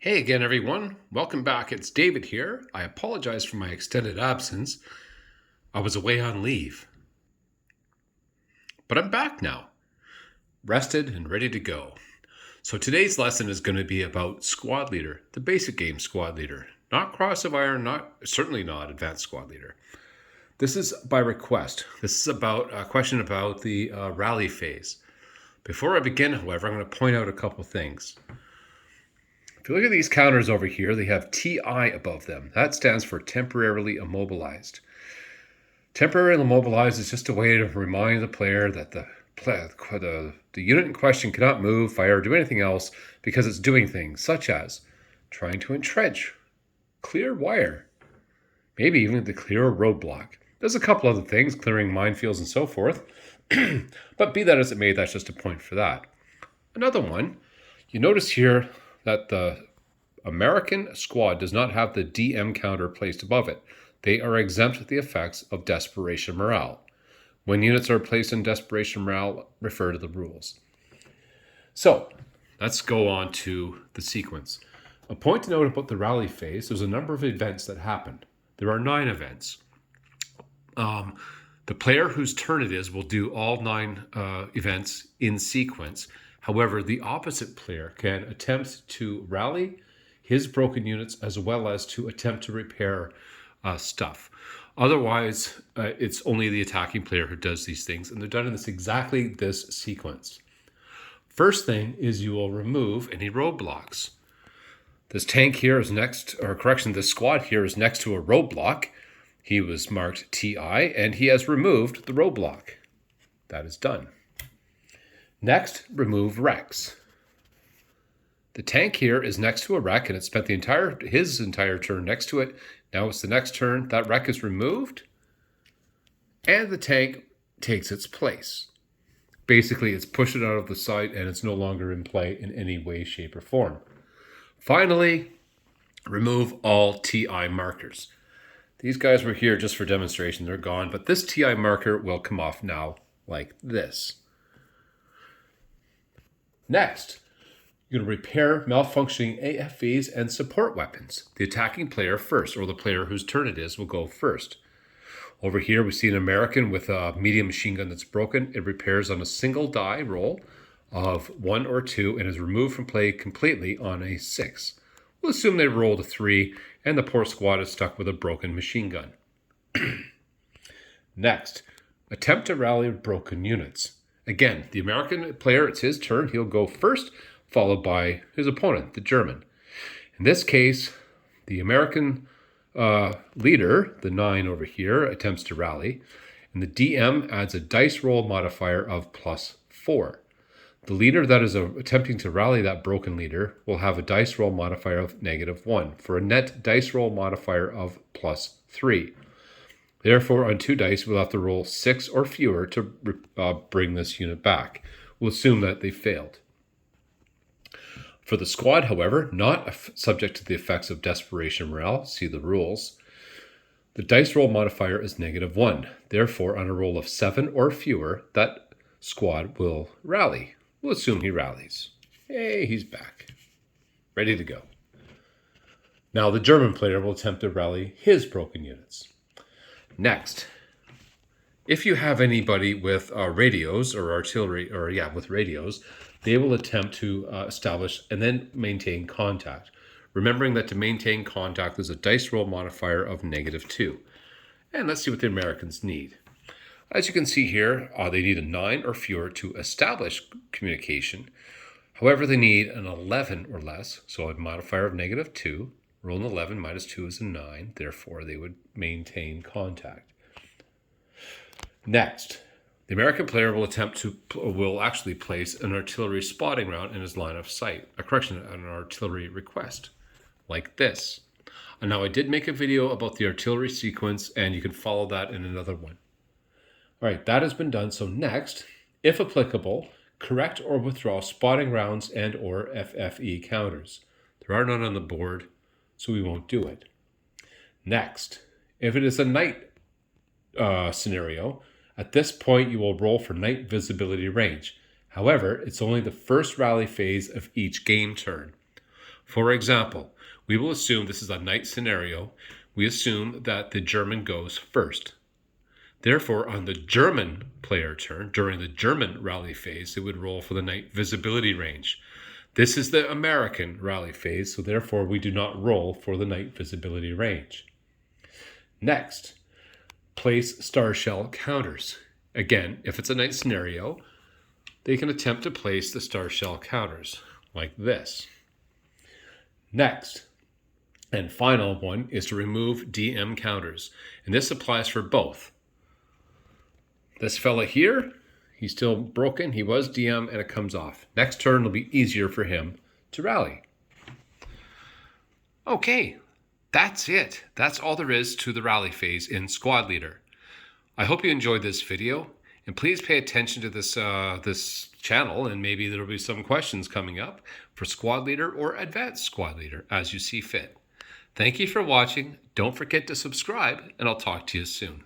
Hey again, everyone. Welcome back. It's David here. I apologize for my extended absence. I was away on leave. But I'm back now, rested and ready to go. So today's lesson is going to be about Squad Leader, the basic game Squad Leader. Not Cross of Iron, certainly not Advanced Squad Leader. This is by request. This is about a question about the rally phase. Before I begin, however, I'm going to point out a couple things. If you look at these counters over here, they have TI above them. That stands for temporarily immobilized. Temporarily immobilized is just a way to remind the player that the unit in question cannot move, fire, or do anything else because it's doing things such as trying to entrench, clear wire, maybe even to clear a roadblock. There's a couple other things, clearing minefields and so forth. But be that as it may, that's just a point for that. Another one, you notice here that the American squad does not have the DM counter placed above it. They are exempt of the effects of desperation morale. When units are placed in desperation morale, refer to the rules. So, let's go on to the sequence. A point to note about the rally phase, there's a number of events that happen. There are 9 events. The player whose turn it is will do all 9 events in sequence. However, the opposite player can attempt to rally his broken units as well as to attempt to repair stuff. Otherwise, it's only the attacking player who does these things, and they're done in exactly this sequence. First thing is you will remove any roadblocks. This tank here is this squad here is next to a roadblock. He was marked TI, and he has removed the roadblock. That is done. Next, remove wrecks. The tank here is next to a wreck, and it spent his entire turn next to it. Now it's the next turn. That wreck is removed, and the tank takes its place. Basically, it's pushed it out of the site, and it's no longer in play in any way, shape, or form. Finally, remove all TI markers. These guys were here just for demonstration. They're gone, but this TI marker will come off now like this. Next, you're going to repair malfunctioning AFVs and support weapons. The attacking player first, or the player whose turn it is, will go first. Over here, we see an American with a medium machine gun that's broken. It repairs on a single die roll of 1 or 2 and is removed from play completely on a 6. We'll assume they rolled a 3 and the poor squad is stuck with a broken machine gun. Next, attempt to rally broken units. Again, the American player, it's his turn. He'll go first, followed by his opponent, the German. In this case, the American leader, the 9 over here, attempts to rally, and the DM adds a dice roll modifier of +4. The leader that is attempting to rally that broken leader will have a dice roll modifier of -1 for a net dice roll modifier of +3. Therefore, on 2 dice, we'll have to roll 6 or fewer to bring this unit back. We'll assume that they failed. For the squad, however, not subject to the effects of desperation morale, see the rules, the dice roll modifier is -1. Therefore, on a roll of 7 or fewer, that squad will rally. We'll assume he rallies. Hey, he's back. Ready to go. Now, the German player will attempt to rally his broken units. Next, if you have anybody with radios or artillery, with radios, they will attempt to establish and then maintain contact. Remembering that to maintain contact, there's a dice roll modifier of -2. And let's see what the Americans need. As you can see here, they need a 9 or fewer to establish communication. However, they need an 11 or less, so a modifier of -2. Roll an 11 minus 2 is a 9. Therefore, they would maintain contact. Next, the American player will actually place an artillery spotting round in his line of sight. An artillery request, like this. And now I did make a video about the artillery sequence, and you can follow that in another one. All right, that has been done. So next, if applicable, correct or withdraw spotting rounds and or FFE counters. There are none on the board, so we won't do it. Next, if it is a night scenario, at this point you will roll for night visibility range. However, it's only the first rally phase of each game turn. For example, we will assume this is a night scenario. We assume that the German goes first. Therefore, on the German player turn, during the German rally phase, it would roll for the night visibility range. This is the American rally phase, so therefore we do not roll for the night visibility range. Next, place star shell counters. Again, if it's a night scenario, they can attempt to place the star shell counters like this. Next, and final one, is to remove DM counters. And this applies for both. This fella here, he's still broken. He was DM and it comes off. Next turn will be easier for him to rally. Okay, that's it. That's all there is to the rally phase in Squad Leader. I hope you enjoyed this video, and please pay attention to this channel, and maybe there will be some questions coming up for Squad Leader or Advanced Squad Leader as you see fit. Thank you for watching. Don't forget to subscribe, and I'll talk to you soon.